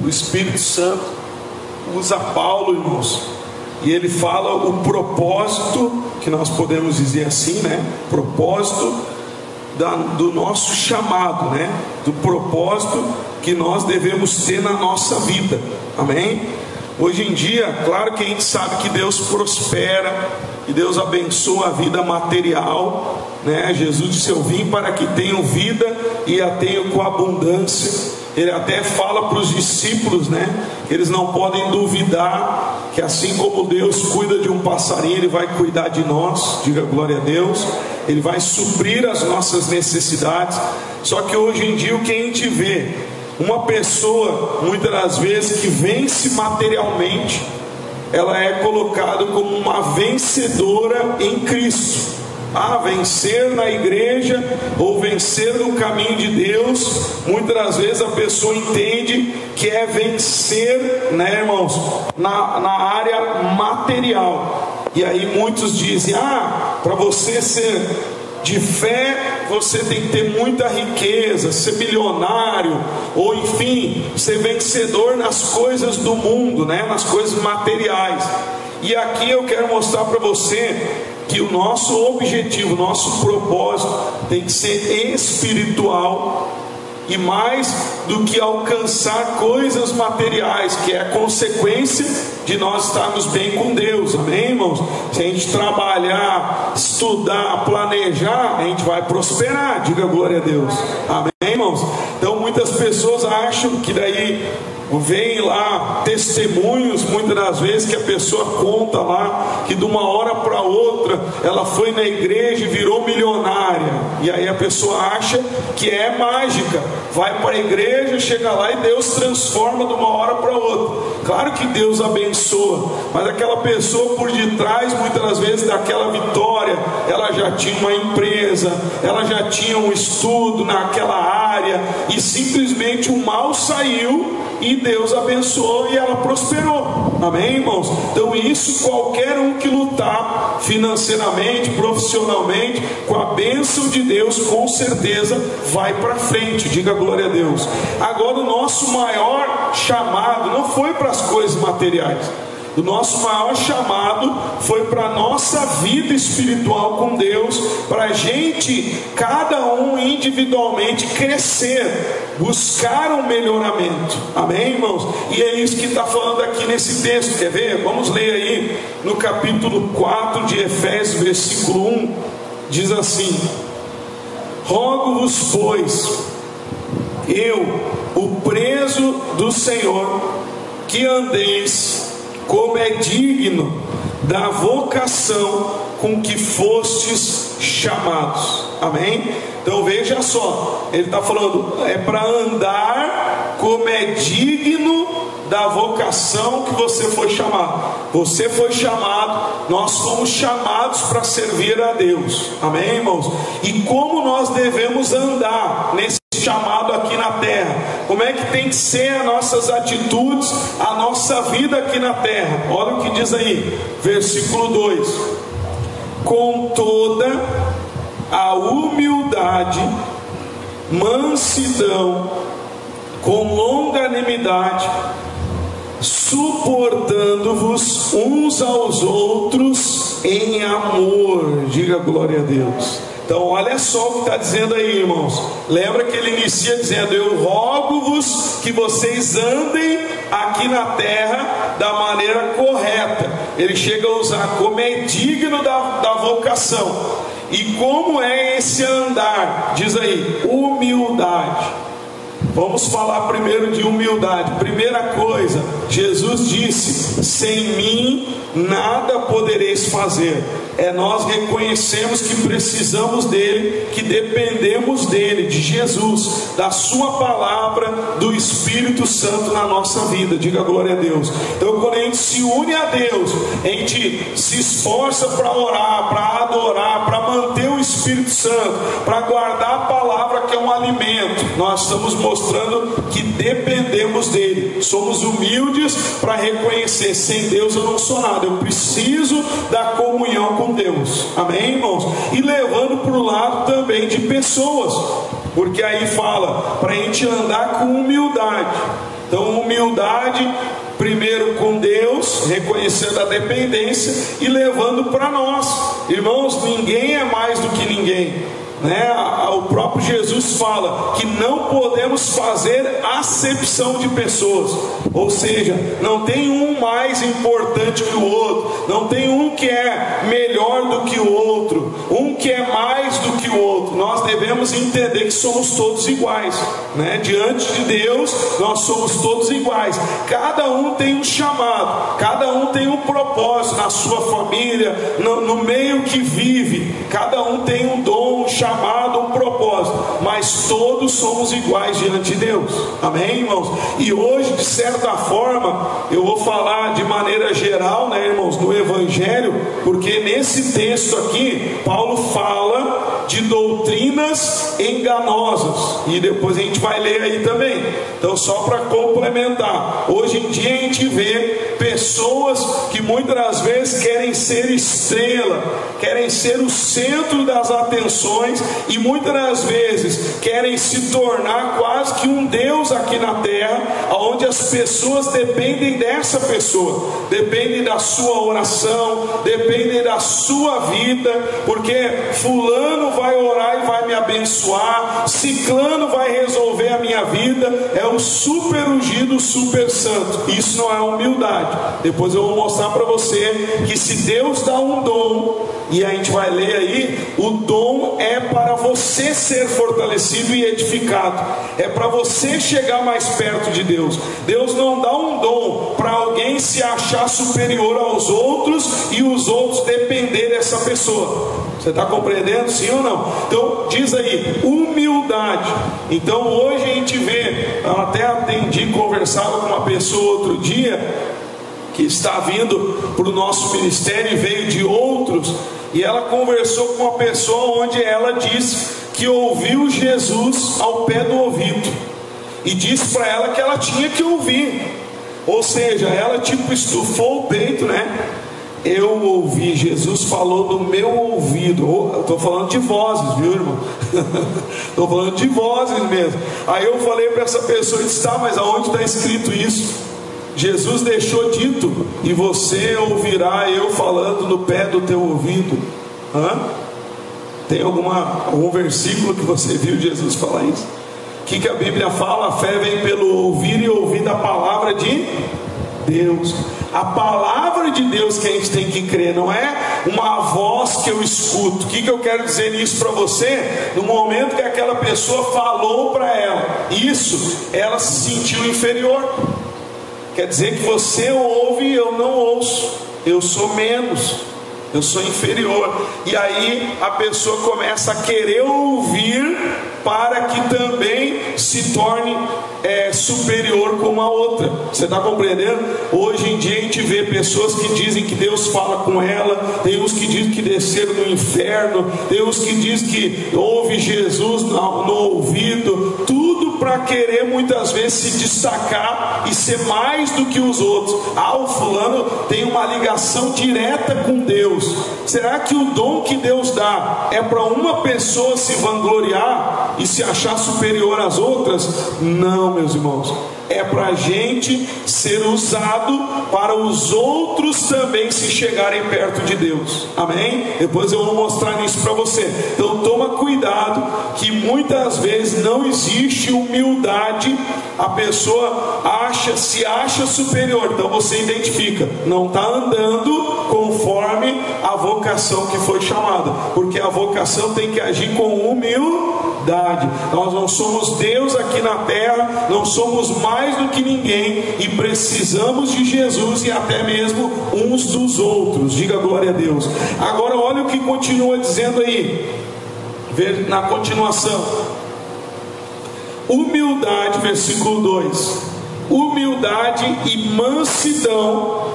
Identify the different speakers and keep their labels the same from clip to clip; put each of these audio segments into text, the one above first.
Speaker 1: o Espírito Santo usa Paulo, irmãos, e ele fala o propósito, que nós podemos dizer assim, né? Propósito do nosso chamado, né? Do propósito que nós devemos ter na nossa vida, amém? Hoje em dia, claro que a gente sabe que Deus prospera, que Deus abençoa a vida material, né? Jesus disse: eu vim para que tenham vida e a tenham com abundância. Ele até fala para os discípulos, né? Que eles não podem duvidar que assim como Deus cuida de um passarinho, Ele vai cuidar de nós. Diga glória a Deus. Ele vai suprir as nossas necessidades. Só que hoje em dia o que a gente vê, uma pessoa muitas das vezes que vence materialmente, ela é colocada como uma vencedora em Cristo. Vencer na igreja ou vencer no caminho de Deus, muitas das vezes a pessoa entende que é vencer, né, irmãos, na área material. E aí muitos dizem: para você ser de fé, você tem que ter muita riqueza, ser milionário, ou enfim, ser vencedor nas coisas do mundo, né, nas coisas materiais. E aqui eu quero mostrar para você que o nosso objetivo, o nosso propósito tem que ser espiritual, e mais do que alcançar coisas materiais, que é a consequência de nós estarmos bem com Deus, amém, irmãos? Se a gente trabalhar, estudar, planejar, a gente vai prosperar, diga glória a Deus, amém, irmãos? Então muitas pessoas acham que daí vem lá testemunhos, muitas das vezes, que a pessoa conta lá que de uma hora para outra ela foi na igreja e virou milionária, e aí a pessoa acha que é mágica, vai para a igreja, chega lá e Deus transforma de uma hora para outra. Claro que Deus abençoa, mas aquela pessoa por detrás, muitas das vezes, daquela vitória, ela já tinha uma empresa, ela já tinha um estudo naquela área, e simplesmente o mal saiu e Deus abençoou e ela prosperou, amém, irmãos? Então isso, qualquer um que lutar financeiramente, profissionalmente, com a bênção de Deus, com certeza vai para frente, diga glória a Deus. Agora, o nosso maior chamado não foi para as coisas materiais. O nosso maior chamado foi para a nossa vida espiritual com Deus, para a gente, cada um individualmente, crescer, buscar um melhoramento, amém, irmãos? E é isso que está falando aqui nesse texto, quer ver? Vamos ler aí no capítulo 4 de Efésios, versículo 1, diz assim: rogo-vos, pois, eu, o preso do Senhor, que andeis como é digno da vocação com que fostes chamados, amém? Então veja só, ele está falando, é para andar como é digno da vocação que você foi chamado. Você foi chamado, nós fomos chamados para servir a Deus, amém, irmãos? E como nós devemos andar nesse chamado aqui na terra? Como é que tem que ser as nossas atitudes, a nossa vida aqui na terra? Olha o que diz aí, versículo 2: com toda a humildade, mansidão, com longanimidade, suportando-vos uns aos outros em amor. Diga glória a Deus. Então olha só o que está dizendo aí, irmãos. Lembra que ele inicia dizendo: eu rogo-vos que vocês andem aqui na terra da maneira correta. Ele chega a usar como é digno da vocação. E como é esse andar? Diz aí, humildade. Vamos falar primeiro de humildade. Primeira coisa, Jesus disse: sem mim nada podereis fazer. É nós reconhecemos que precisamos dele, que dependemos dele, de Jesus, da sua palavra, do Espírito Santo na nossa vida. Diga glória a Deus. Então quando a gente se une a Deus, a gente se esforça para orar, para adorar, para manter o Espírito Santo, para guardar a palavra, que é um alimento, nós estamos mostrando que dependemos dele. Somos humildes para reconhecer: sem Deus eu não sou nada, eu preciso da comunhão com Deus, amém, irmãos? E levando para o lado também de pessoas, porque aí fala para a gente andar com humildade. Então, humildade, primeiro com Deus, reconhecendo a dependência e levando para nós. Irmãos, ninguém é mais do que ninguém, né? O próprio Jesus fala que não podemos fazer acepção de pessoas, ou seja, não tem um mais importante que o outro, não tem um que é melhor do que o outro, um que é mais do que o outro. Nós devemos entender que somos todos iguais, né? Diante de Deus nós somos todos iguais. Cada um tem um chamado, cada um tem um propósito na sua família, no meio que vive. Cada um tem um dom, um chamado, um propósito, mas todos somos iguais diante de Deus. Amém, irmãos? E hoje, de certa forma, eu vou falar de maneira geral, né, irmãos, no Evangelho, porque nesse texto aqui Paulo fala de doutrinas enganosas, e depois a gente vai ler aí também. Então, só para complementar, hoje em dia a gente vê pessoas que muitas das vezes querem ser estrela, querem ser o centro das atenções, e muitas das vezes querem se tornar quase que um Deus aqui na terra, onde as pessoas dependem dessa pessoa, dependem da sua oração, dependem da sua vida, porque fulano vai orar e vai me abençoar, ciclano vai resolver a minha vida, é o super ungido, super santo. Isso não é humildade. Depois eu vou mostrar para você que se Deus dá um dom, e a gente vai ler aí, o dom é para você ser fortalecido e edificado, é para você chegar mais perto de Deus. Deus não dá um dom para alguém se achar superior aos outros e os outros depender dessa pessoa. Você está compreendendo, sim ou não? Então diz aí, humildade. Então hoje a gente vê, eu até atendi, conversava com uma pessoa outro dia, que está vindo para o nosso ministério e veio de outros, e ela conversou com uma pessoa onde ela disse que ouviu Jesus ao pé do ouvido, e disse para ela que ela tinha que ouvir, ou seja, ela tipo estufou o peito, né? Eu ouvi, Jesus falou no meu ouvido. Estou falando de vozes, viu, irmão? Estou falando de vozes mesmo. Aí eu falei para essa pessoa, e disse, tá, mas aonde está escrito isso? Jesus deixou dito, e você ouvirá eu falando no pé do teu ouvido. Tem algum versículo que você viu Jesus falar isso? O que a Bíblia fala? A fé vem pelo ouvir, e ouvir da palavra de Deus. A palavra de Deus que a gente tem que crer, não é uma voz que eu escuto. O que eu quero dizer nisso para você? No momento que aquela pessoa falou para ela isso, ela se sentiu inferior. Quer dizer que você ouve e eu não ouço, eu sou menos, eu sou inferior. E aí a pessoa começa a querer ouvir para que também se torne superior como a outra. Você está compreendendo? Hoje em dia a gente vê pessoas que dizem que Deus fala com ela, tem uns que dizem que desceram no inferno, tem uns que dizem que ouve Jesus no ouvido, tudo para querer muitas vezes se destacar e ser mais do que os outros. O fulano tem uma ligação direta com Deus. Será que o dom que Deus dá é para uma pessoa se vangloriar e se achar superior às outras? Não, meus irmãos, é para a gente ser usado para os outros também se chegarem perto de Deus. Amém? Depois eu vou mostrar isso para você. Então toma cuidado, que muitas vezes não existe humildade. A pessoa se acha superior, então você identifica, não está andando conforme a vocação que foi chamada, porque a vocação tem que agir com humildade. Nós não somos Deus aqui na terra, não somos mais do que ninguém, e precisamos de Jesus e até mesmo uns dos outros. Diga glória a Deus. Agora olha o que continua dizendo aí, na continuação. Humildade, versículo 2: humildade e mansidão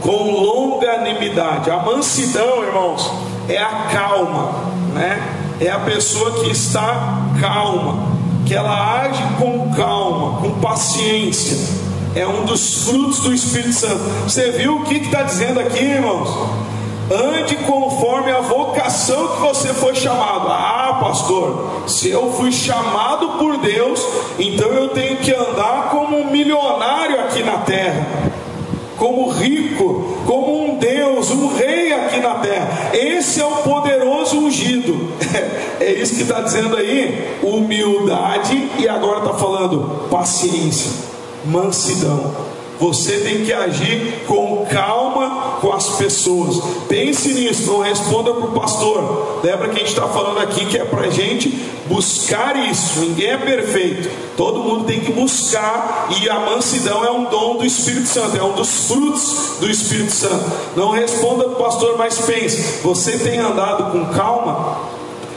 Speaker 1: com longanimidade. A mansidão, irmãos, é a calma, né? É a pessoa que está calma, que ela age com calma, com paciência. É um dos frutos do Espírito Santo. Você viu o que está dizendo aqui, irmãos? Ande conforme a vocação que você foi chamado. pastor, se eu fui chamado por Deus, então eu tenho que andar como um milionário aqui na terra, como rico, como um Deus, um rei aqui na terra. Esse é o poderoso ungido. É isso que está dizendo aí, humildade, e agora está falando paciência, mansidão. Você tem que agir com calma com as pessoas. Pense nisso, não responda para o pastor. Lembra que a gente está falando aqui que é para a gente buscar isso. Ninguém é perfeito, todo mundo tem que buscar. E a mansidão é um dom do Espírito Santo, é um dos frutos do Espírito Santo. Não responda para o pastor, mas pense: você tem andado com calma?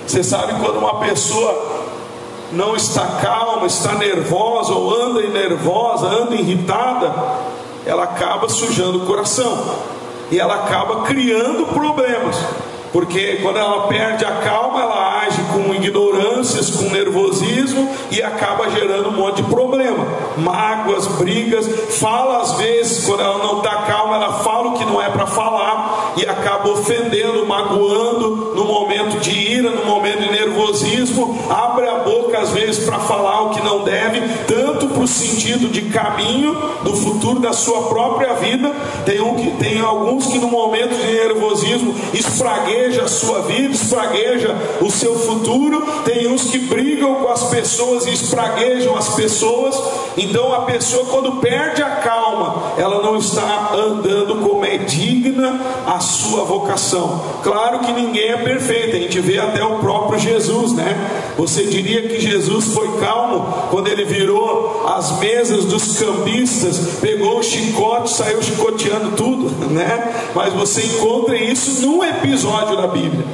Speaker 1: Você sabe quando uma pessoa não está calma, está nervosa, ou anda nervosa, anda irritada, ela acaba sujando o coração, e ela acaba criando problemas, porque quando ela perde a calma, ela age com ignorâncias, com nervosismo, e acaba gerando um monte de problema, mágoas, brigas. Fala às vezes, quando ela não está calma, ela fala o que não é para falar, e acaba ofendendo, magoando, no momento de ira, no momento de nervosismo, abre a boca às vezes para falar o que não deve, tanto para o sentido de caminho do futuro da sua própria vida. Tem alguns que no momento de nervosismo espragueja a sua vida, espragueja o seu futuro. Tem uns que brigam com as pessoas e espraguejam as pessoas. Então a pessoa, quando perde a calma, ela não está andando como é digna a sua vocação. Claro que ninguém é perfeito, a gente vê até o próprio Jesus, né? Você diria que Jesus foi calmo quando ele virou as mesas dos cambistas, pegou o chicote, saiu chicoteando tudo, né? Mas você encontra isso num episódio da Bíblia.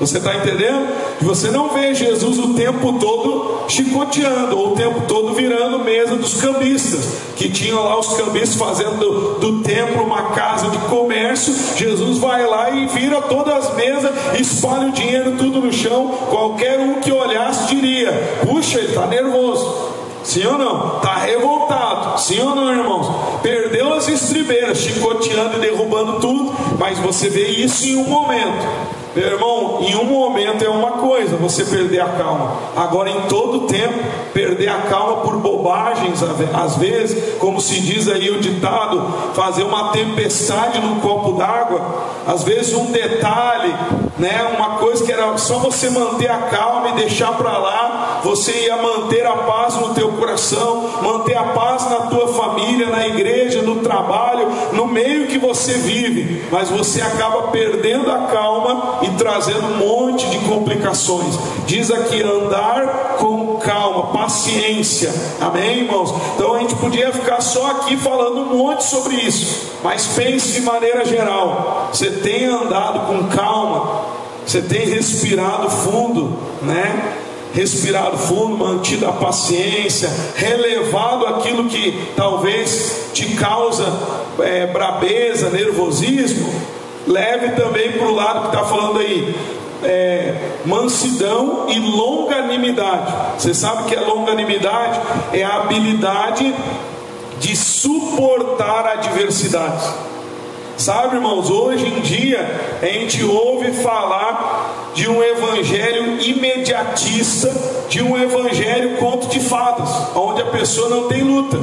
Speaker 1: Você está entendendo? Que você não vê Jesus o tempo todo chicoteando, ou o tempo todo virando mesa dos cambistas, que tinham lá os cambistas fazendo do templo uma casa de comércio. Jesus vai lá e vira todas as mesas, espalha o dinheiro tudo no chão. Qualquer um que olhasse diria: puxa, ele está nervoso. Sim ou não? Está revoltado. Sim ou não, irmãos? Perdeu as estribeiras, chicoteando e derrubando tudo. Mas você vê isso em um momento. Meu irmão, em um momento é uma coisa você perder a calma. Agora, em todo tempo, perder a calma por bobagens, às vezes, como se diz aí o ditado, fazer uma tempestade num copo d'água. Às vezes um detalhe, né, uma coisa que era só você manter a calma e deixar para lá, você ia manter a paz no teu coração, manter a paz na tua família, na igreja, no trabalho, no meio que você vive. Mas você acaba perdendo a calma e trazendo um monte de complicações. Diz aqui: andar com calma, paciência. Amém, irmãos? Então a gente podia ficar só aqui falando um monte sobre isso, mas pense de maneira geral. Você tem andado com calma? Você tem respirado fundo, né? Respirado fundo, mantido a paciência, relevado aquilo que talvez te causa brabeza, nervosismo. Leve também para o lado que está falando aí, mansidão e longanimidade. Você sabe que a longanimidade é a habilidade de suportar adversidades. Sabe, irmãos, hoje em dia a gente ouve falar de um evangelho imediatista, de um evangelho conto de fadas, onde a pessoa não tem luta.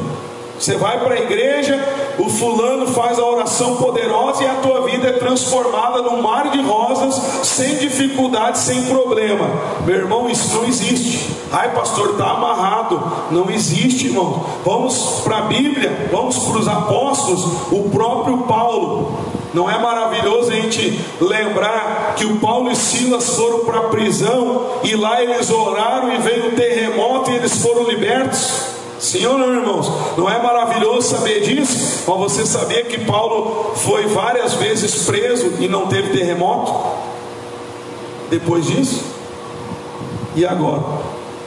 Speaker 1: Você vai para a igreja, o fulano faz a oração poderosa e a tua vida é transformada num mar de rosas, sem dificuldade, sem problema. Meu irmão, isso não existe. Ai, pastor, está amarrado. Não existe, irmão. Vamos para a Bíblia, vamos para os apóstolos, o próprio Paulo. Não é maravilhoso a gente lembrar que o Paulo e Silas foram para a prisão e lá eles oraram e veio um terremoto e eles foram libertos? Sim ou não, irmãos? Não é maravilhoso saber disso? Mas você sabia que Paulo foi várias vezes preso e não teve terremoto depois disso? E agora?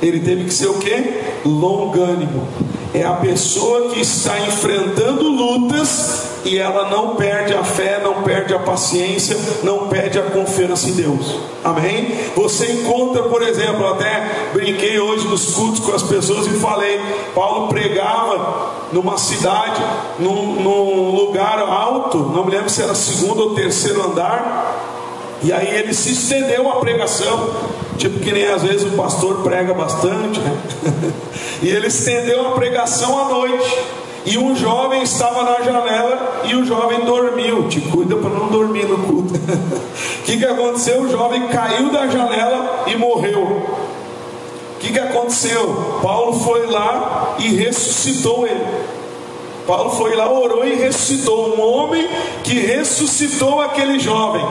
Speaker 1: Ele teve que ser o quê? Longânimo. É a pessoa que está enfrentando lutas e ela não perde a fé, não perde a paciência, não perde a confiança em Deus. Amém? Você encontra, por exemplo, eu até brinquei hoje nos cultos com as pessoas e falei, Paulo pregava numa cidade, num lugar alto, não me lembro se era segundo ou terceiro andar, e aí ele se estendeu a pregação. tipo que nem às vezes o pastor prega bastante, né? E ele estendeu a pregação à noite, e um jovem estava na janela, e o jovem dormiu. Te cuida para não dormir no culto. O que aconteceu? O jovem caiu da janela e morreu. O que aconteceu? Paulo foi lá e ressuscitou ele. Paulo foi lá, orou e ressuscitou. Um homem que ressuscitou aquele jovem.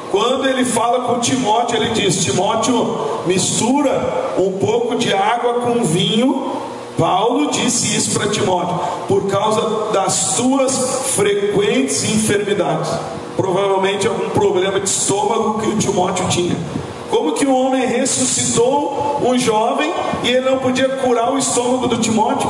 Speaker 1: Quando ele fala com Timóteo, ele diz: Timóteo, mistura um pouco de água com vinho. Paulo disse isso para Timóteo, por causa das tuas frequentes enfermidades. Provavelmente algum problema de estômago que o Timóteo tinha. Como que um homem ressuscitou um jovem e ele não podia curar o estômago do Timóteo?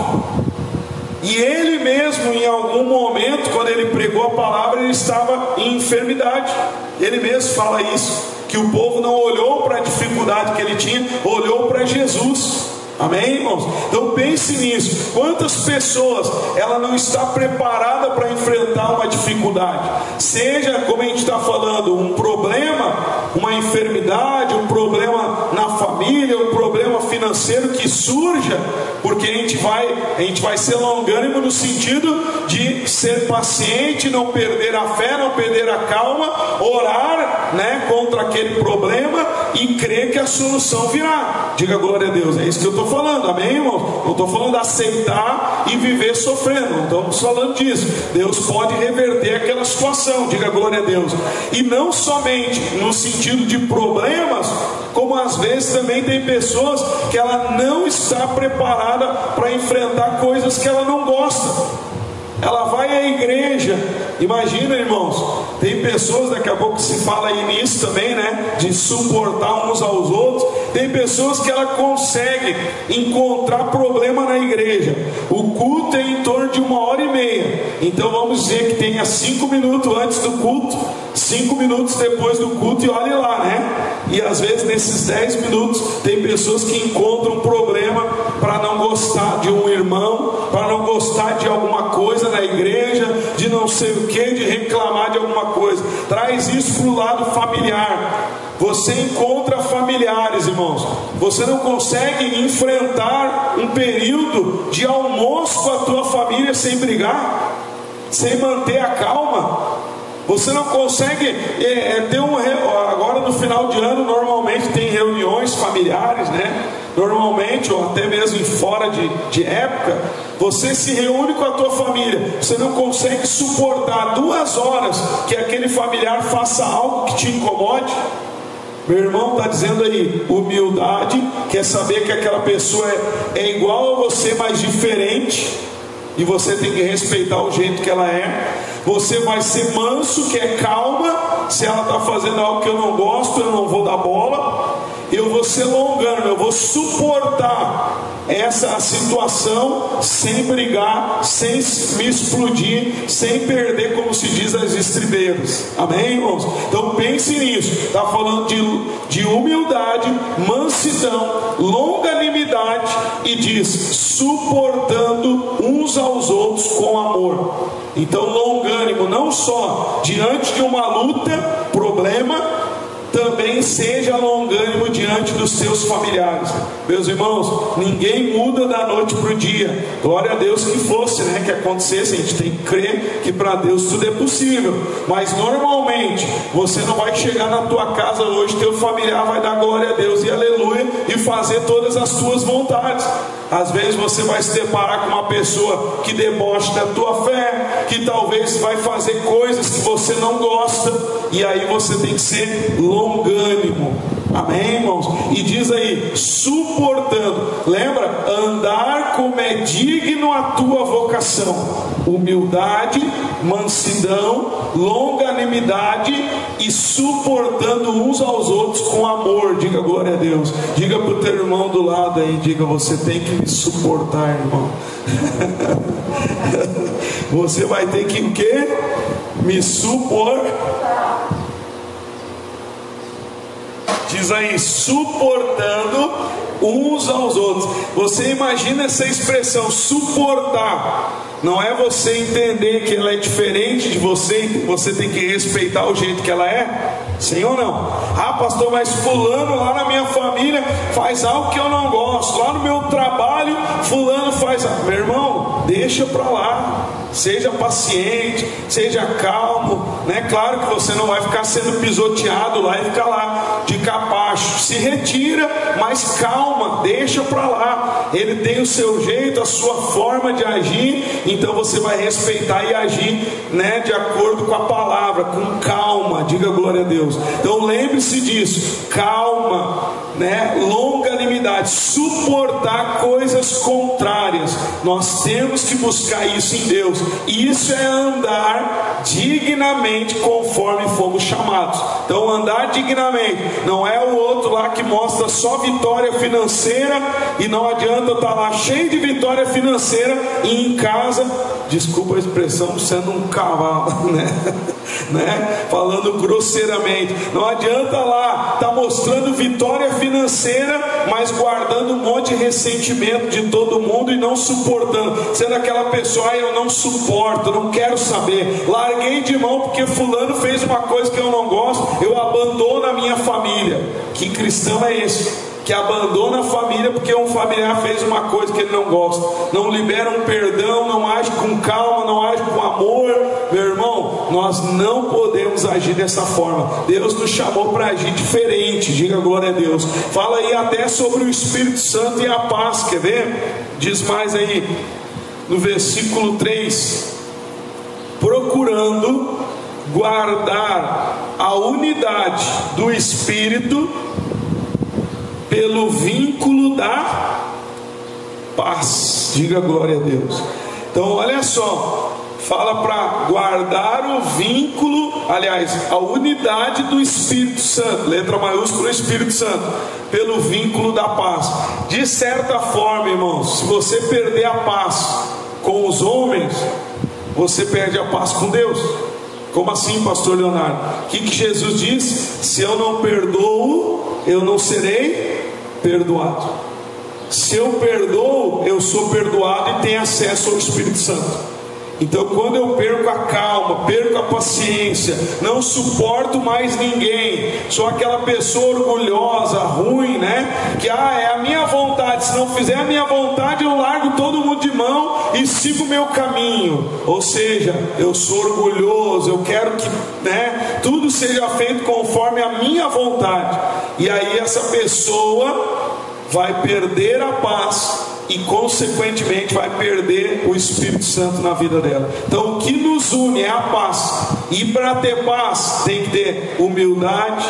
Speaker 1: E ele mesmo, em algum momento, quando ele pregou a palavra, ele estava em enfermidade. Ele mesmo fala isso, que o povo não olhou para a dificuldade que ele tinha, olhou para Jesus. Amém, irmãos? Então pense nisso. Quantas pessoas ela não está preparada para enfrentar uma dificuldade? Seja, como a gente está falando, um problema, uma enfermidade, um problema na família, um problema financeiro que surja, porque a gente vai ser longânimo no sentido de ser paciente, não perder a fé, não perder a calma, orar, né, contra aquele problema e crer que a solução virá. Diga glória a Deus. É isso que eu estou falando, amém, irmãos? Não estou falando de aceitar e viver sofrendo, não estamos falando disso. Deus pode reverter aquela situação, diga glória a Deus. E não somente no sentido de problemas, como às vezes também tem pessoas que ela não está preparada para enfrentar coisas que ela não gosta. Ela vai à igreja. Imagina, irmãos, tem pessoas, daqui a pouco se fala aí nisso também, né, de suportar uns aos outros. Tem pessoas que ela consegue encontrar problema na igreja. O culto é em torno de 1h30. Então vamos dizer que tenha 5 minutos antes do culto, 5 minutos depois do culto, e olhe lá, né? E às vezes nesses 10 minutos tem pessoas que encontram problema para não gostar de um irmão, para não gostar de alguma coisa na igreja, de não sei o que, de reclamar de alguma coisa. Traz isso para o lado familiar. Você encontra familiares, irmãos. Você não consegue enfrentar um período de almoço com a tua família sem brigar, sem manter a calma. Você não consegue ter agora no final de ano normalmente tem reuniões familiares, né? Normalmente, ou até mesmo fora de época, você se reúne com a tua família. Você não consegue suportar 2 horas que aquele familiar faça algo que te incomode. Meu irmão está dizendo aí, humildade, quer saber que aquela pessoa é igual a você, mas diferente, e você tem que respeitar o jeito que ela é. Você vai ser manso, que é calma. Se ela está fazendo algo que eu não gosto, eu não vou dar bola. Eu vou ser longano, eu vou suportar essa situação sem brigar, sem me explodir, sem perder, como se diz, as estribeiras. Amém, irmãos? Então pense nisso. Está falando de humildade, mansidão, longanimidade, e diz suportando uns aos outros com amor. Então longânimo, não só diante de uma luta, problema, também seja longânimo diante dos seus familiares. Meus irmãos, ninguém muda da noite para o dia. Glória a Deus que fosse, né, que acontecesse. A gente tem que crer que para Deus tudo é possível. Mas normalmente você não vai chegar na tua casa hoje, teu familiar vai dar glória a Deus e aleluia e fazer todas as tuas vontades. Às vezes você vai se deparar com uma pessoa que debocha da tua fé, que talvez vai fazer coisas que você não gosta, e aí você tem que ser longânimo. Amém, irmãos? E diz aí, suportando. Lembra? Andar como é digno a tua vocação. Humildade, mansidão, longanimidade e suportando uns aos outros com amor. Diga glória a Deus. Diga para o teu irmão do lado aí, diga, você tem que me suportar, irmão. Você vai ter que o quê? Me suportar. Diz aí, suportando uns aos outros. Você imagina essa expressão, suportar. Não é você entender que ela é diferente de você, você tem que respeitar o jeito que ela é. Sim ou não? Ah, pastor, mas fulano lá na minha família faz algo que eu não gosto. Lá no meu trabalho, fulano faz... Meu irmão, deixa para lá. Seja paciente, seja calmo, né? Claro que você não vai ficar sendo pisoteado lá e ficar lá de capacho. Se retira, mas calma, deixa para lá. Ele tem o seu jeito, a sua forma de agir, então você vai respeitar e agir, né, de acordo com a palavra, com calma. Diga glória a Deus. Então lembre-se disso, calma, né? Longanimidade, suportar coisas contrárias. Nós temos que buscar isso em Deus. Isso é andar dignamente conforme fomos chamados. Então andar dignamente não é o outro lá que mostra só vitória financeira e não adianta estar lá cheio de vitória financeira e em casa, desculpa a expressão, sendo um cavalo, né? Falando grosseiramente, não adianta lá estar mostrando vitória financeira, mas guardando um monte de ressentimento de todo mundo e não suportando, sendo aquela pessoa, eu não suporto, não quero saber, larguei de mão porque fulano fez uma coisa que eu não gosto, eu abandono a minha família. Que cristão é esse? Que abandona a família porque um familiar fez uma coisa que ele não gosta, não libera um perdão, não age com calma, não age com amor. Meu irmão, nós não podemos agir dessa forma. Deus nos chamou para agir diferente. Diga glória a Deus. Fala aí até sobre o Espírito Santo e a paz. Quer ver? Diz mais aí no versículo 3: procurando guardar a unidade do Espírito pelo vínculo da paz. Diga glória a Deus. Então olha só, fala para guardar o vínculo, aliás, a unidade do Espírito Santo, letra maiúscula, Espírito Santo, pelo vínculo da paz. De certa forma, irmãos, se você perder a paz com os homens, você perde a paz com Deus. Como assim, pastor Leonardo? O que Jesus disse? Se eu não perdoo, eu não serei perdoado. Se eu perdoo, eu sou perdoado e tenho acesso ao Espírito Santo. Então quando eu perco a calma, perco a paciência, não suporto mais ninguém, sou aquela pessoa orgulhosa, ruim, né? Que é a minha vontade, se não fizer a minha vontade eu largo todo mundo de mão e sigo o meu caminho. Ou seja, eu sou orgulhoso, eu quero que, né, tudo seja feito conforme a minha vontade. E aí essa pessoa vai perder a paz e consequentemente vai perder o Espírito Santo na vida dela. Então o que nos une é a paz. E para ter paz tem que ter humildade,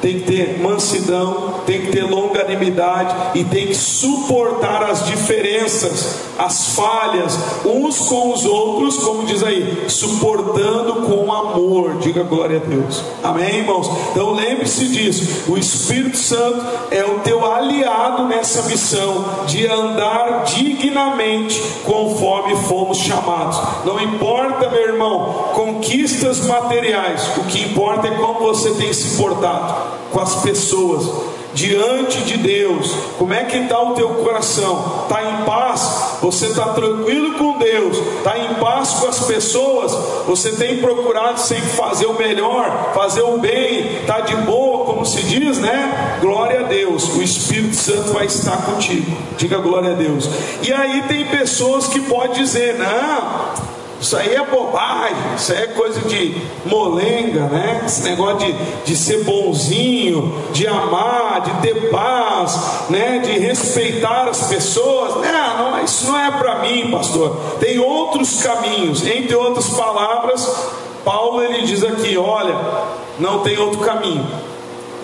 Speaker 1: tem que ter mansidão, tem que ter longanimidade e tem que suportar as diferenças, as falhas uns com os outros, como diz aí, suportando com amor. Diga glória a Deus. Amém, irmãos? Então lembre-se disso, o Espírito Santo é o teu aliado nessa missão de andar dignamente conforme fomos chamados. Não importa, meu irmão, conquistas materiais, o que importa é como você tem se portado com as pessoas, diante de Deus. Como é que está o teu coração? Está em paz? Você está tranquilo com Deus? Está em paz com as pessoas? Você tem procurado sempre fazer o melhor, fazer o bem? Está de boa, como se diz, né? Glória a Deus, o Espírito Santo vai estar contigo. Diga glória a Deus. E aí tem pessoas que podem dizer, não, isso aí é bobagem, isso aí é coisa de molenga, né? Esse negócio de ser bonzinho, de amar, de ter paz, né? De respeitar as pessoas. Não, isso não é para mim, pastor. Tem outros caminhos. Entre outras palavras, Paulo ele diz aqui, olha, não tem outro caminho.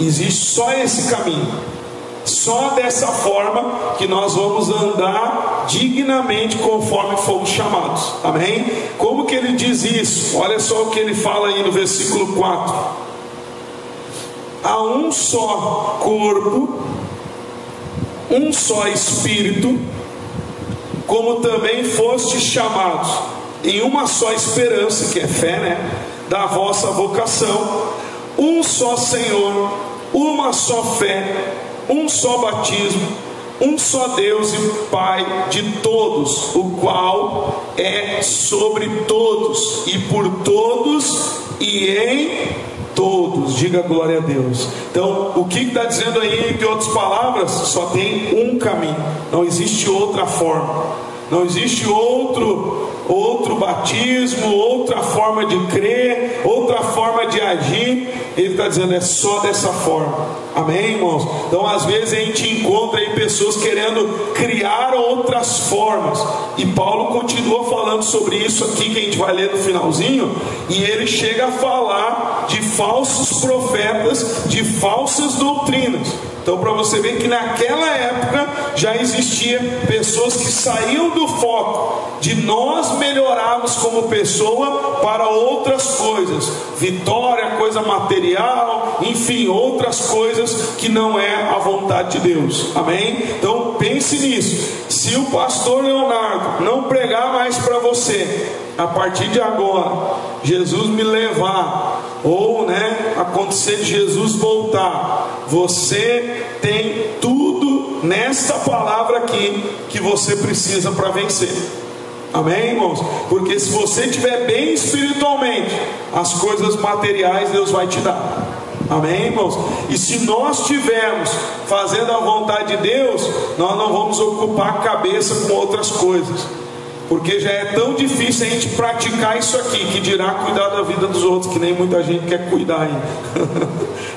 Speaker 1: Existe só esse caminho. Só dessa forma que nós vamos andar dignamente conforme fomos chamados. Amém? Como que ele diz isso? Olha só o que ele fala aí no versículo 4. Há um só corpo, um só Espírito, como também fostes chamados em uma só esperança, que é fé, né? Da vossa vocação, um só Senhor, uma só fé, um só batismo, um só Deus e Pai de todos, o qual é sobre todos e por todos e em Todos, diga glória a Deus. Então, o que está dizendo aí, entre outras palavras? Só tem um caminho, não existe outra forma, não existe outro batismo, outra forma de crer, outra forma de agir. Ele está dizendo, é só dessa forma. Amém, irmãos? Então às vezes a gente encontra aí pessoas querendo criar outras formas, e Paulo continua falando sobre isso aqui, que a gente vai ler no finalzinho, e ele chega a falar de falsos profetas, de falsas doutrinas. Então, para você ver que naquela época já existia pessoas que saíam do foco de nós melhorarmos como pessoa para outras coisas, vitória, coisa material, enfim, outras coisas que não é a vontade de Deus. Amém? Então pense nisso. Se o pastor Leonardo não pregar mais para você, a partir de agora, Jesus me levar, ou acontecer de Jesus voltar, você tem tudo nesta palavra aqui que você precisa para vencer. Amém, irmãos? Porque se você estiver bem espiritualmente, as coisas materiais Deus vai te dar. Amém, irmãos? E se nós estivermos fazendo a vontade de Deus, nós não vamos ocupar a cabeça com outras coisas, porque já é tão difícil a gente praticar isso aqui, que dirá cuidar da vida dos outros, que nem muita gente quer cuidar aí.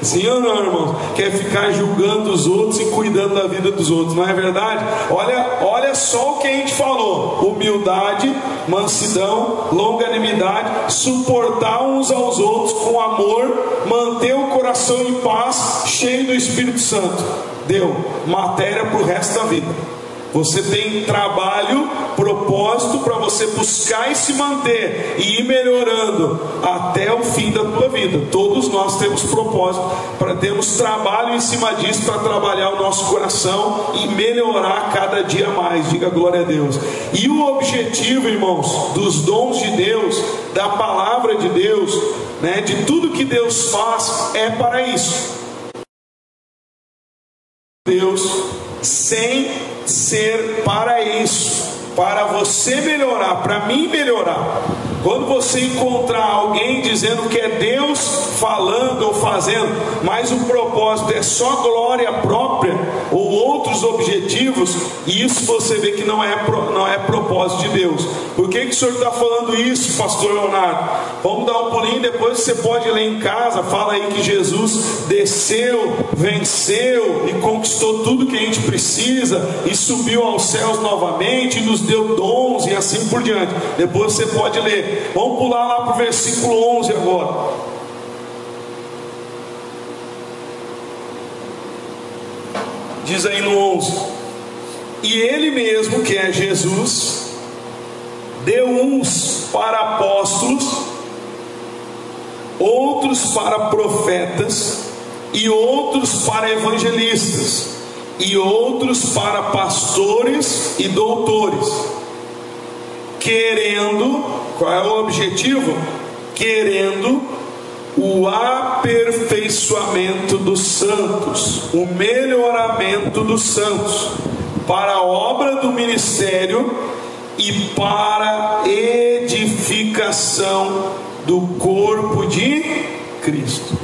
Speaker 1: Sim ou não, irmãos? Quer ficar julgando os outros e cuidando da vida dos outros, não é verdade? Olha só o que a gente falou: humildade, mansidão, longanimidade, suportar uns aos outros com amor, manter o coração em paz, cheio do Espírito Santo. Deu matéria para o resto da vida. Você tem trabalho, propósito para você buscar e se manter e ir melhorando até o fim da tua vida. Todos nós temos propósito, temos trabalho em cima disso, para trabalhar o nosso coração e melhorar cada dia mais. Diga glória a Deus. E o objetivo, irmãos, dos dons de Deus, da palavra de Deus, de tudo que Deus faz, é para isso. Deus, sem ser para isso, para você melhorar, para mim melhorar. Quando você encontrar alguém dizendo que é Deus falando ou fazendo, mas o propósito é só glória própria ou outros objetivos, isso você vê que não é propósito de Deus. Por que o senhor está falando isso, pastor Leonardo? Vamos dar um pulinho, depois você pode ler em casa. Fala aí que Jesus desceu, venceu e conquistou tudo que a gente precisa, e subiu aos céus novamente, e nos deu dons e assim por diante. Depois você pode ler. Vamos pular lá para o versículo 11 agora. Diz aí no 11: e ele mesmo, que é Jesus, deu uns para apóstolos, outros para profetas, e outros para evangelistas, e outros para pastores e doutores, querendo, qual é o objetivo? Querendo o aperfeiçoamento dos santos, o melhoramento dos santos, para a obra do ministério e para a edificação do corpo de Cristo.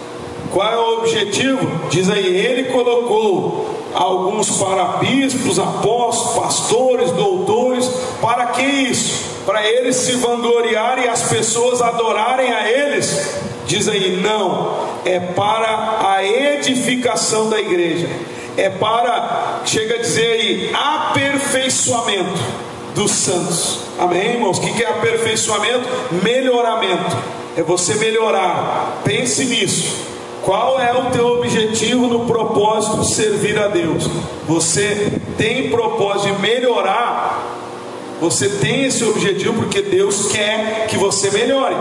Speaker 1: Qual é o objetivo? Diz aí, ele colocou alguns para bispos, apóstolos, pastores, doutores. Para que isso? Para eles se vangloriarem e as pessoas adorarem a eles? Diz aí, não, é para a edificação da igreja, é para, chega a dizer aí, aperfeiçoamento dos santos. Amém, irmãos? O que é aperfeiçoamento? Melhoramento, é você melhorar. Pense nisso. Qual é o teu objetivo no propósito de servir a Deus? Você tem propósito de melhorar? Você tem esse objetivo porque Deus quer que você melhore.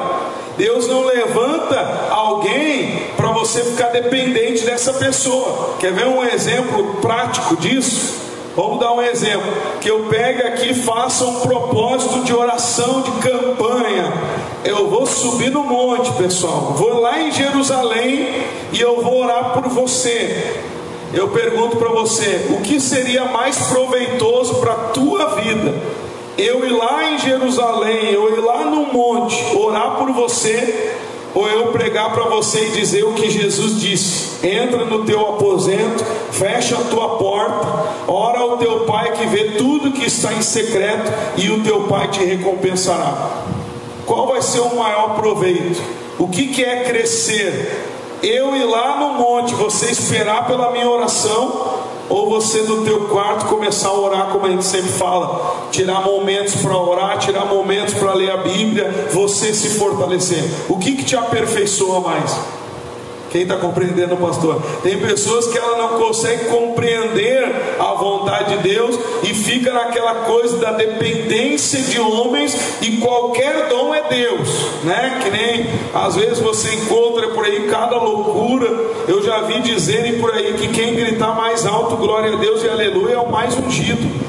Speaker 1: Deus não levanta alguém para você ficar dependente dessa pessoa. Quer ver um exemplo prático disso? Vamos dar um exemplo. Que eu pegue aqui e faça um propósito de oração de campanha. Eu vou subir no monte, pessoal. Vou lá em Jerusalém e eu vou orar por você. Eu pergunto para você: o que seria mais proveitoso para a tua vida? Eu ir lá em Jerusalém, eu ir lá no monte, orar por você, ou eu pregar para você e dizer o que Jesus disse: entra no teu aposento, fecha a tua porta, ora ao teu pai que vê tudo que está em secreto, e o teu pai te recompensará. Qual vai ser o maior proveito? O que é crescer? Eu ir lá no monte, você esperar pela minha oração, ou você no teu quarto começar a orar, como a gente sempre fala, tirar momentos para orar, tirar momentos para ler a Bíblia, você se fortalecer? O que te aperfeiçoa mais? Quem está compreendendo, pastor? Tem pessoas que ela não consegue compreender a vontade de Deus e fica naquela coisa da dependência de homens, e qualquer dom é Deus, né? Que nem às vezes você encontra por aí cada loucura. Eu já vi dizerem por aí que quem gritar mais alto glória a Deus e aleluia é o mais ungido.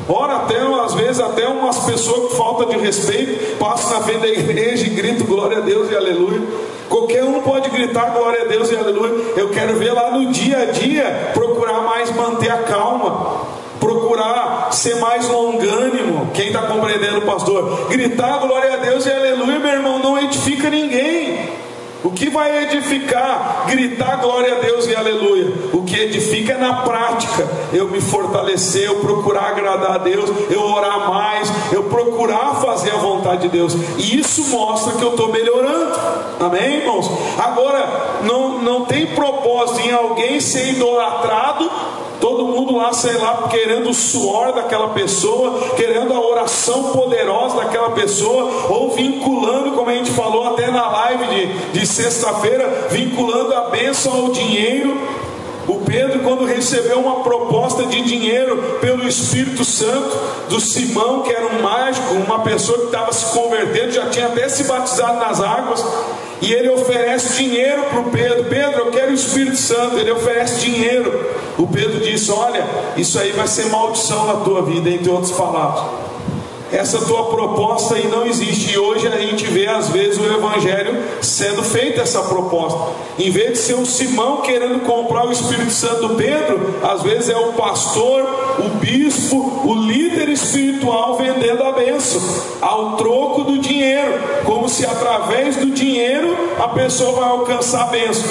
Speaker 1: Ora, até às vezes até umas pessoas que falta de respeito passam na frente da igreja e gritam glória a Deus e aleluia. Qualquer um pode gritar glória a Deus e aleluia. Eu quero ver lá no dia a dia, procurar mais manter a calma, procurar ser mais longânimo. Quem está compreendendo, pastor? Gritar glória a Deus e aleluia, meu irmão, não edifica ninguém. O que vai edificar? Gritar glória a Deus e aleluia. O que edifica é na prática. Eu me fortalecer, eu procurar agradar a Deus, eu orar mais, eu procurar fazer a vontade de Deus. E isso mostra que eu estou melhorando. Amém, irmãos? Agora, não tem propósito em alguém ser idolatrado, todo mundo lá, sei lá, querendo o suor daquela pessoa, querendo a oração poderosa daquela pessoa, ou vinculando, como a gente falou até na live de sexta-feira, vinculando a bênção ao dinheiro. O Pedro, quando recebeu uma proposta de dinheiro pelo Espírito Santo, do Simão, que era um mágico, uma pessoa que estava se convertendo, já tinha até se batizado nas águas, e ele oferece dinheiro para o Pedro: Pedro, eu quero o Espírito Santo. Ele oferece dinheiro. O Pedro disse: olha, isso aí vai ser maldição na tua vida, entre outras palavras. Essa tua proposta aí não existe. E hoje a gente vê às vezes o evangelho sendo feita essa proposta. Em vez de ser um Simão querendo comprar o Espírito Santo do Pedro, às vezes é o pastor, o bispo, o líder espiritual vendendo a bênção ao troco do dinheiro, como se através do dinheiro a pessoa vai alcançar a bênção.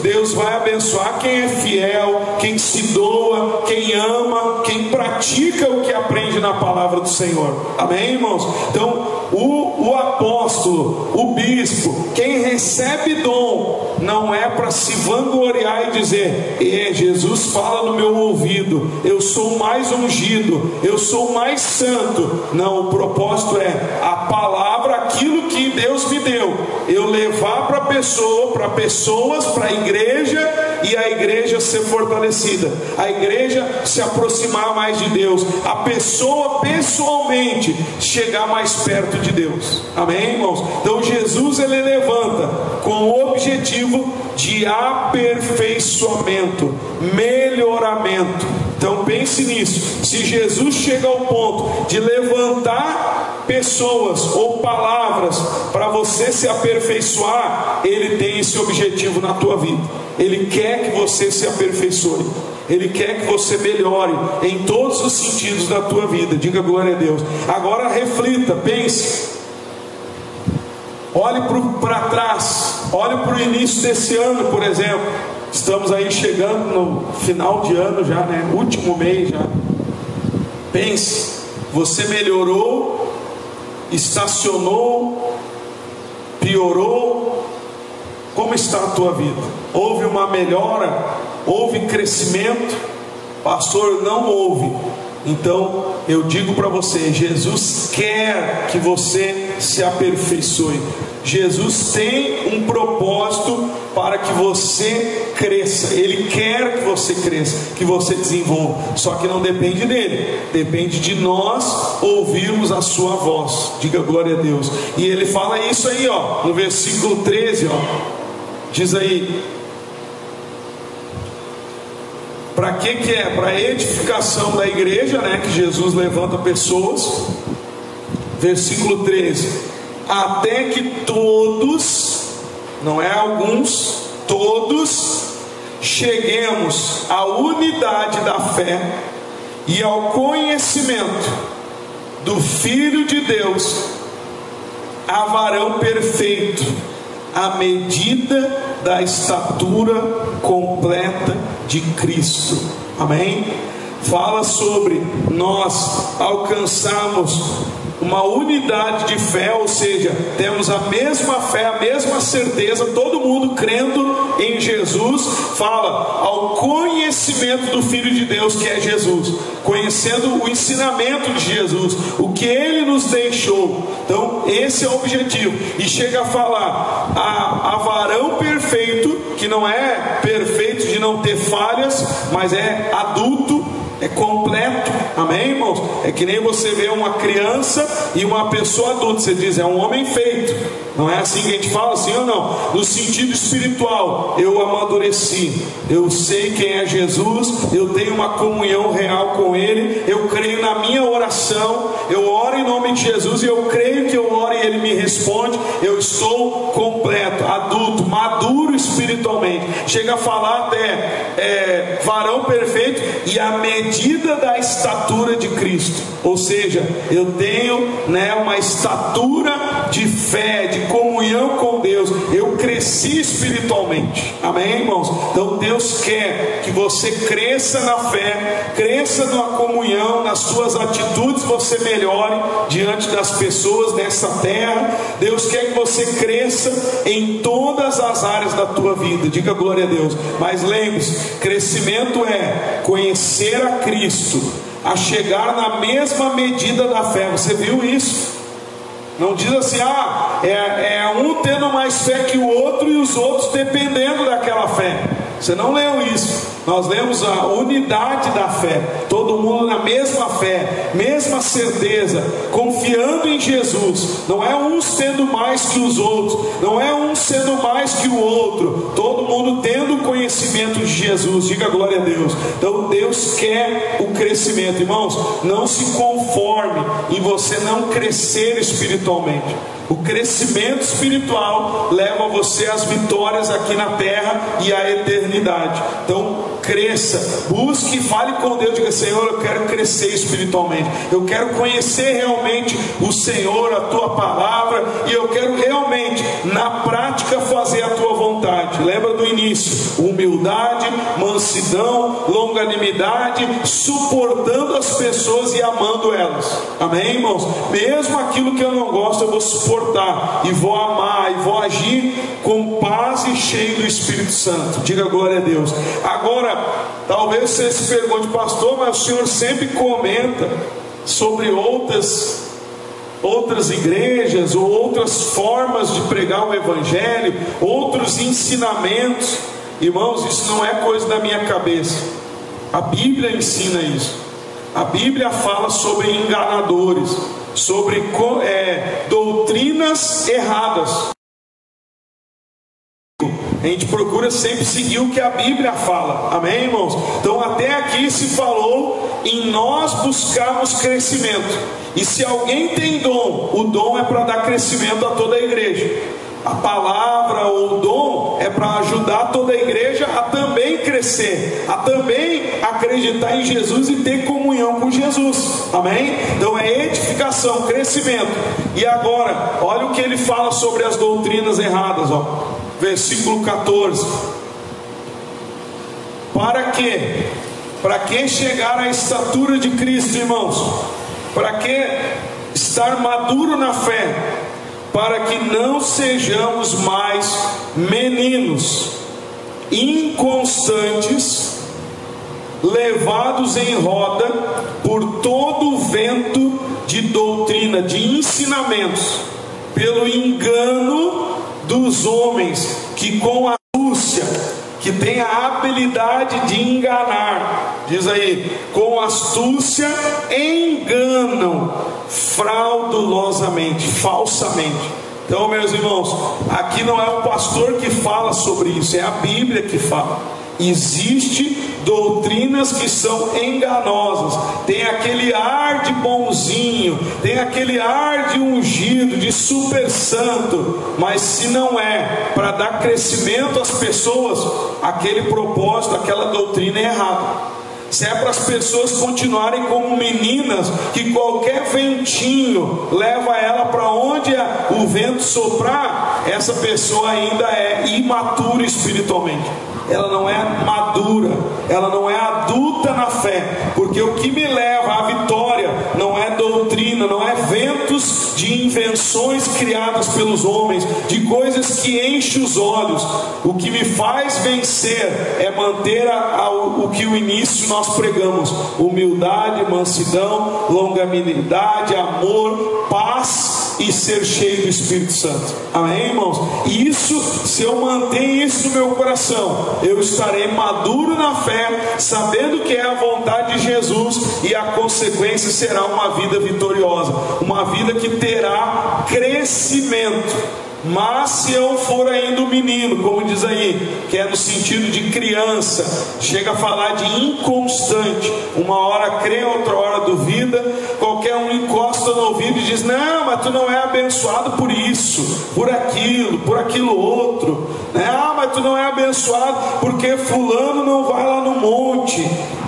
Speaker 1: Deus vai abençoar quem é fiel, quem se doa, quem ama, quem pratica o que aprende na palavra do Senhor. Amém, irmãos? Então o apóstolo, o bispo, quem recebe dom, não é para se vangloriar e dizer: Jesus fala no meu ouvido, eu sou mais ungido, eu sou mais santo. Não, o propósito é a palavra, aquilo que Deus me deu, eu levar para a pessoa, para pessoas, para a igreja, e a igreja ser fortalecida, a igreja se aproximar mais de Deus, a pessoa pessoalmente chegar mais perto de Deus. Amém, irmãos? Então Jesus, ele levanta com o objetivo de aperfeiçoamento, melhoramento. Então pense nisso. Se Jesus chega ao ponto de levantar pessoas ou palavras para você se aperfeiçoar, ele tem esse objetivo na tua vida. Ele quer que você se aperfeiçoe, ele quer que você melhore em todos os sentidos da tua vida. Diga glória a Deus. Agora reflita, pense, olhe para trás, olhe para o início desse ano, por exemplo. Estamos aí chegando no final de ano já, né? Último mês já. Pense, você melhorou, estacionou, piorou? Como está a tua vida? Houve uma melhora? Houve crescimento? Pastor, não houve. Então eu digo para você, Jesus quer que você se aperfeiçoe. Jesus tem um propósito para que você cresça. Ele quer que você cresça, que você desenvolva. Só que não depende dele, depende de nós ouvirmos a sua voz. Diga glória a Deus. E ele fala isso aí, ó, no versículo 13, ó, diz aí: para que é? Para a edificação da igreja, né? Que Jesus levanta pessoas. Versículo 13: até que todos, não é alguns, todos cheguemos à unidade da fé e ao conhecimento do Filho de Deus, a varão perfeito, à medida da estatura completa de Cristo. Amém? Fala sobre nós alcançarmos uma unidade de fé, ou seja, temos a mesma fé, a mesma certeza, todo mundo crendo em Jesus. Fala ao conhecimento do Filho de Deus, que é Jesus, conhecendo o ensinamento de Jesus, o que Ele nos deixou. Então esse é o objetivo. E chega a falar a varão perfeito, que não é perfeito de não ter falhas, mas é adulto, é completo. Amém, irmãos? É que nem você vê uma criança e uma pessoa adulta, você diz, é um homem feito. Não é assim que a gente fala, assim ou não? No sentido espiritual, eu amadureci, eu sei quem é Jesus, eu tenho uma comunhão real com Ele, eu creio na minha oração, eu oro em nome de Jesus, e eu creio que eu oro e Ele me responde. Eu estou completo, adulto, maduro espiritualmente. Chega a falar até varão perfeito e a medida da estatura de Cristo. Ou seja, eu tenho, uma estatura de fé, de comunhão com Deus. Eu cresci espiritualmente. Amém, irmãos? Então Deus quer que você cresça na fé, cresça na comunhão, nas suas atitudes você melhore diante das pessoas nessa terra. Deus quer que você cresça em todas as áreas da tua vida. Diga glória a Deus. Mas lembre-se, crescimento é conhecer a Cristo, a chegar na mesma medida da fé. Você viu isso? Não diz assim, é um tendo mais fé que o outro e os outros dependendo daquela fé. Você não leu isso. Nós lemos a unidade da fé, todo mundo na mesma fé, mesma certeza, confiando em Jesus. Não é uns tendo mais que os outros, não é um sendo mais que o outro, todo mundo tendo conhecimento de Jesus. Diga glória a Deus. Então Deus quer o crescimento. Irmãos, não se conforme em você não crescer espiritualmente. O crescimento espiritual leva você às vitórias aqui na terra e à eternidade. Então cresça, busque e fale com Deus. Diga, Senhor, eu quero crescer espiritualmente, eu quero conhecer realmente o Senhor, a tua palavra, e eu quero realmente na prática fazer a tua vontade. Lembra do início: humildade, mansidão, longanimidade, suportando as pessoas e amando elas. Amém, irmãos? Mesmo aquilo que eu não gosto, eu vou suportar e vou amar e vou agir com paz e cheio do Espírito Santo. Diga glória a Deus. Agora, talvez você se pergunte, pastor, mas o senhor sempre comenta sobre outras igrejas ou outras formas de pregar o Evangelho, outros ensinamentos. Irmãos, isso não é coisa da minha cabeça. A Bíblia ensina isso. A Bíblia fala sobre enganadores, sobre doutrinas erradas. A gente procura sempre seguir o que a Bíblia fala. Amém, irmãos? Então até aqui se falou em nós buscarmos crescimento. E se alguém tem dom, o dom é para dar crescimento a toda a igreja. A palavra ou o dom é para ajudar toda a igreja a também crescer, a também acreditar em Jesus e ter comunhão com Jesus. Amém? Então é edificação, crescimento. E agora, olha o que ele fala sobre as doutrinas erradas, versículo 14. Para quê? Para que chegar à estatura de Cristo, irmãos? Para que estar maduro na fé? Para que não sejamos mais meninos, inconstantes, levados em roda por todo o vento de doutrina, de ensinamentos, pelo engano dos homens, que com astúcia, que tem a habilidade de enganar, diz aí, com astúcia enganam fraudulosamente, falsamente. Então, meus irmãos, aqui não é o pastor que fala sobre isso, é a Bíblia que fala. Existem doutrinas que são enganosas, tem aquele ar de bonzinho, tem aquele ar de ungido, de super santo, mas se não é para dar crescimento às pessoas, aquele propósito, aquela doutrina é errada. se é para as pessoas continuarem como meninas, que qualquer ventinho leva ela para onde o vento soprar, essa pessoa ainda é imatura espiritualmente. Ela não é madura, ela não é adulta na fé, porque o que me leva à vitória não é doutrina, não é ventos de invenções criadas pelos homens, de coisas que enchem os olhos. O que me faz vencer é manter o que o início nós pregamos: humildade, mansidão, longanimidade, amor, paz e ser cheio do Espírito Santo. Amém, irmãos? E isso, se eu mantenho isso no meu coração, eu estarei maduro na fé, sabendo que é a vontade de Jesus, e a consequência será uma vida vitoriosa, uma vida que terá crescimento. Mas se eu for ainda um menino, como diz aí, que é no sentido de criança, chega a falar de inconstante, uma hora crê, outra hora duvida, qualquer um encosta no ouvido e diz: não, mas tu não é abençoado por isso, por aquilo outro, né? Ah, mas tu não é abençoado porque fulano não vai lá no monte,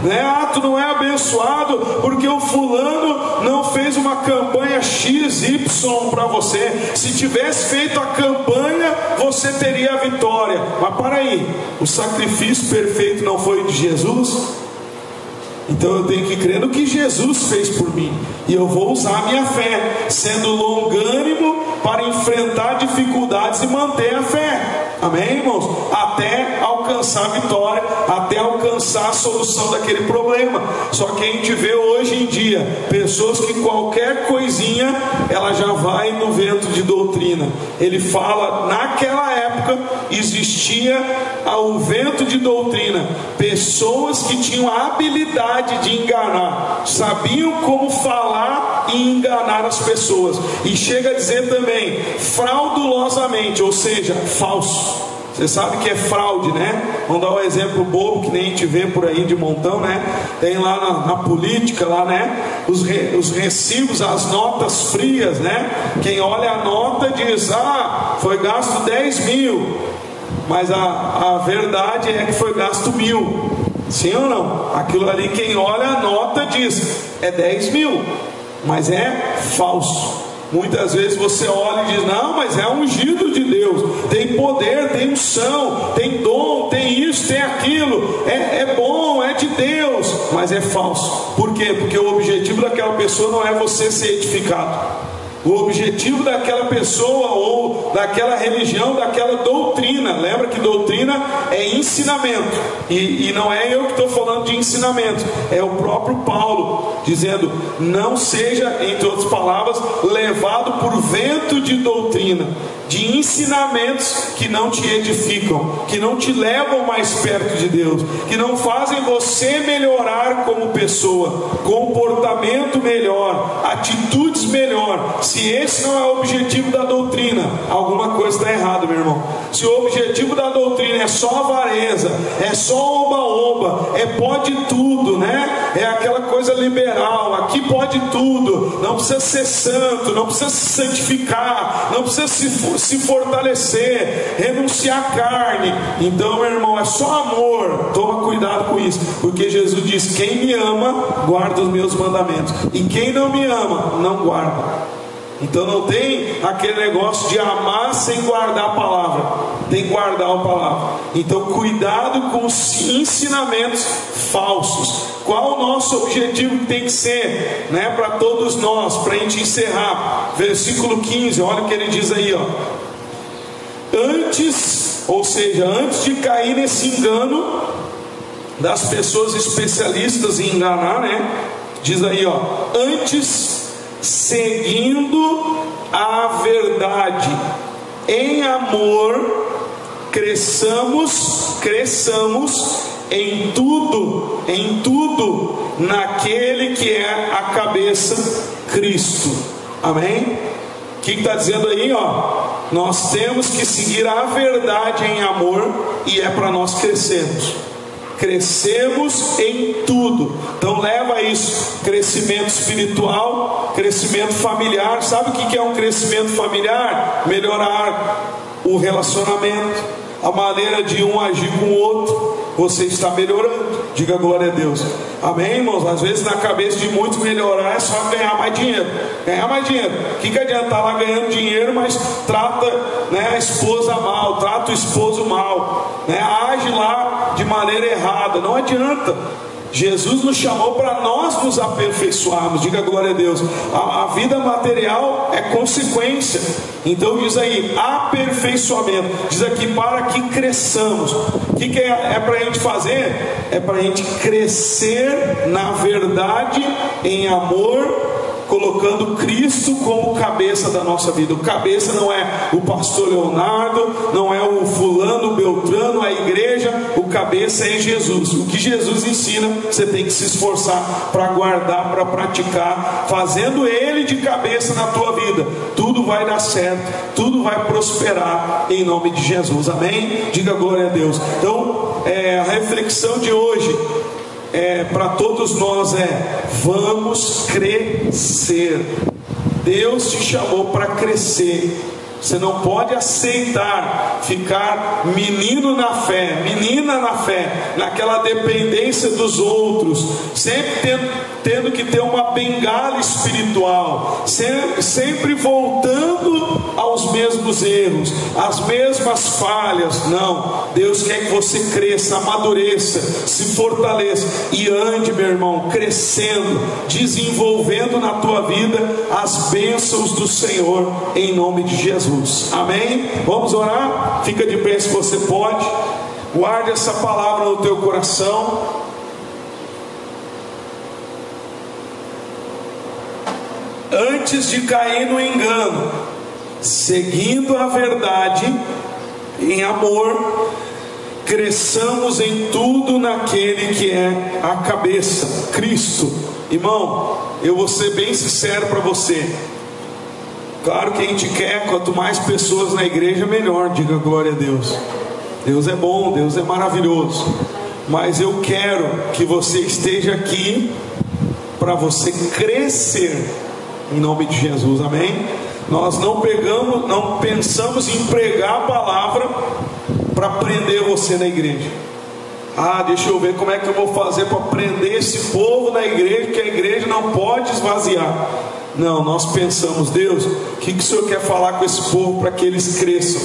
Speaker 1: né? Ah, tu não é abençoado porque o fulano não fez uma campanha XY para você. Se tivesse feito a campanha, você teria a vitória. Mas para aí, o sacrifício perfeito não foi de Jesus? Então eu tenho que crer no que Jesus fez por mim, e eu vou usar a minha fé, sendo longânimo para enfrentar dificuldades e manter a fé. Amém, irmãos? Até alcançar a vitória, até alcançar a solução daquele problema. Só que a gente vê hoje em dia pessoas que qualquer coisinha ela já vai no vento de doutrina. Ele fala, naquela época existia o vento de doutrina, pessoas que tinham a habilidade de enganar, sabiam como falar e enganar as pessoas, e chega a dizer também fraudulosamente, ou seja, falso. Você sabe que é fraude, né? Vamos dar um exemplo bobo que nem a gente vê por aí de montão, né? Tem lá na política, lá, né? Os recibos, as notas frias, né? Quem olha a nota diz: ah, foi gasto 10 mil. Mas a verdade é que foi gasto 1.000. Sim ou não? Aquilo ali, quem olha a nota diz: é 10 mil. Mas é falso. Muitas vezes você olha e diz: não, mas é ungido de Deus, tem poder, tem unção, tem dom, tem isso, tem aquilo, é bom, é de Deus, mas é falso. Por quê? Porque o objetivo daquela pessoa não é você ser edificado. O objetivo daquela pessoa ou daquela religião, daquela doutrina, lembra que doutrina é ensinamento, e não é eu que estou falando de ensinamento, é o próprio Paulo dizendo: não seja, entre outras palavras, levado por vento de doutrina, de ensinamentos que não te edificam, que não te levam mais perto de Deus, que não fazem você melhorar como pessoa, comportamento melhor, atitudes melhor. Se esse não é o objetivo da doutrina, alguma coisa está errada, meu irmão. Se o objetivo da doutrina é só avareza, é só oba-oba, é pode tudo, né? É aquela coisa liberal, aqui pode tudo, não precisa ser santo, não precisa se santificar, não precisa se fortalecer, renunciar à carne. Então, meu irmão, é só amor. Toma cuidado com isso, porque Jesus diz: quem me ama, guarda os meus mandamentos, e quem não me ama, não guarda. Então não tem aquele negócio de amar sem guardar a palavra, tem que guardar a palavra. Então cuidado com os ensinamentos falsos. Qual o nosso objetivo que tem que ser, né, para todos nós, para a gente encerrar? Versículo 15, olha o que ele diz aí, ó. Antes, ou seja, antes de cair nesse engano das pessoas especialistas em enganar, né? Diz aí, ó, antes, seguindo a verdade em amor, cresçamos em tudo naquele que é a cabeça, Cristo. Amém? O que está dizendo aí, ó? Nós temos que seguir a verdade em amor, e é para nós crescermos. Crescemos em tudo. Então leva isso: crescimento espiritual, crescimento familiar. Sabe o que é um crescimento familiar? Melhorar o relacionamento, a maneira de um agir com o outro. Você está melhorando. Diga glória a Deus. Amém, irmãos? Às vezes na cabeça de muitos melhorar é só ganhar mais dinheiro. Ganhar mais dinheiro. O que adianta estar lá ganhando dinheiro, mas trata, né, a esposa mal, trata o esposo mal, né, age lá de maneira errada. Não adianta. Jesus nos chamou para nós nos aperfeiçoarmos. Diga glória a Deus. A vida material é consequência. Então diz aí, aperfeiçoamento. Diz aqui, para que cresçamos. O que é para a gente fazer? É para a gente crescer na verdade, em amor, colocando Cristo como cabeça da nossa vida. O cabeça não é o pastor Leonardo, não é o fulano, o beltrano, a igreja. O cabeça é Jesus. O que Jesus ensina, você tem que se esforçar para guardar, para praticar, fazendo Ele de cabeça na tua vida. Tudo vai dar certo, tudo vai prosperar em nome de Jesus. Amém? Diga glória a Deus. Então, a reflexão de hoje para todos nós vamos crescer. Deus te chamou para crescer. Você não pode aceitar ficar menino na fé, menina na fé, naquela dependência dos outros, sempre tendo que ter uma bengala espiritual, sempre voltando aos mesmos erros, às mesmas falhas. Não, Deus quer que você cresça, amadureça, se fortaleça e ande, meu irmão, crescendo, desenvolvendo na tua vida as bênçãos do Senhor, em nome de Jesus. Amém? Vamos orar? Fica de pé se você pode. Guarde essa palavra no teu coração. Antes de cair no engano, seguindo a verdade em amor, cresçamos em tudo naquele que é a cabeça, Cristo. Irmão, eu vou ser bem sincero para você. Claro que a gente quer, quanto mais pessoas na igreja, melhor. Diga glória a Deus. Deus é bom, Deus é maravilhoso. Mas eu quero que você esteja aqui para você crescer em nome de Jesus. Amém? Nós não pensamos em pregar a palavra para prender você na igreja. Deixa eu ver como é que eu vou fazer para prender esse povo na igreja, que a igreja não pode esvaziar. Não, nós pensamos, Deus, o que o Senhor quer falar com esse povo para que eles cresçam,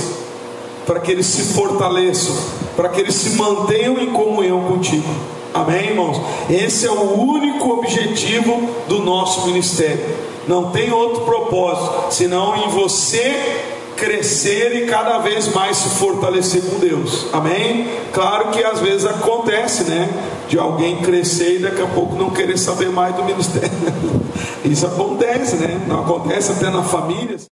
Speaker 1: para que eles se fortaleçam, para que eles se mantenham em comunhão contigo. Amém, irmãos? Esse é o único objetivo do nosso ministério. Não tem outro propósito senão em você crescer e cada vez mais se fortalecer com Deus. Amém? Claro que às vezes acontece, né, de alguém crescer e daqui a pouco não querer saber mais do ministério. Isso acontece, né? Não acontece até na família.